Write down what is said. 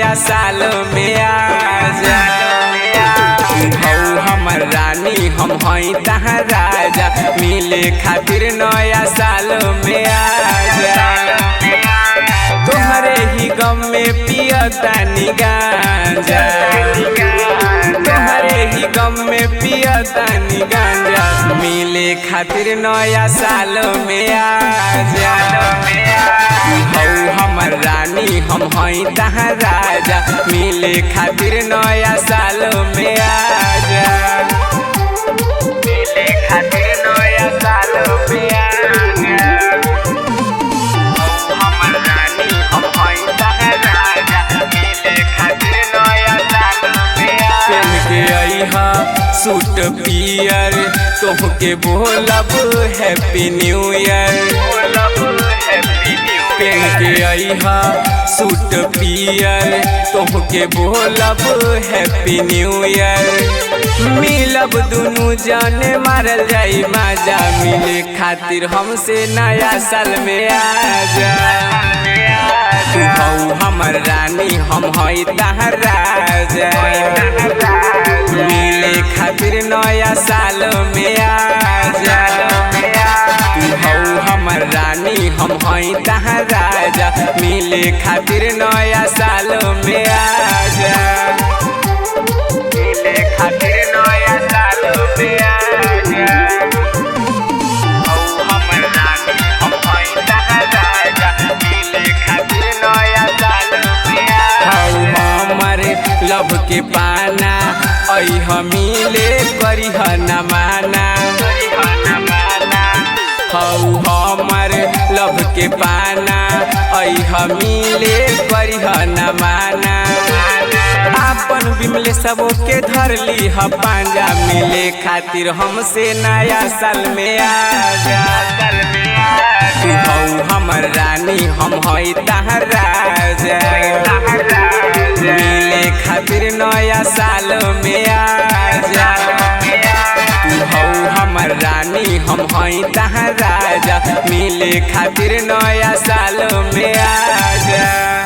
नया साल में आजा। हऊ हमर रानी हम हई तहाँ राजा, मिले खातिर नया साल में आजा। तोहरे ही गम में पियतानी गांजा, तोहरे ही गम में पियतानी गांजा, मिले खातिर नया साल में आजा। हऊ हमर रानी हम हई तहाँ राजा, मिले खातिर नया साल में आजा। मिले खातिर नया साल में आजा। हऊ हमर रानी हम हई तहाँ राजा, मिले खातिर नया साल में आजा। पहन के अइहा सूट पियर, तोहके बोलब हैप्पी न्यू ईयर। पहन के अइहा सूट पियर, तोहके बोलब हैप्पी न्यू ईयर। मिलब दुनू जाने मारल जाई मजा, मिले खातिर हमसे नया साल में आजा। तू हऊ हमर रानी हम हई तहाँ राजा, मिले खातिर नया साल में आजा। तू हऊ हमर रानी हम हई तहाँ राजा, मिले खातिर नया साल में आजा। मिले खातिर नया साल में आजा। हऊ हमर रानी हम हई तहाँ राजा, मिले खातिर नया साल में आजा। हऊ हमर लव के पाना, अइह मिले करिह न माना। हऊ हमर लव के पाना, अइह मिले करिह न माना। आपन बिमले सबो के धर लीह पांजा, मिले खातिर हमसे नया साल में आजा। तू हऊ हमर रानी हम हई तहाँ राजा, मिले खातिर नया साल में आजा। तू हऊ हमर रानी हम हई तहाँ राजा, मिले खातिर नया साल में आजा।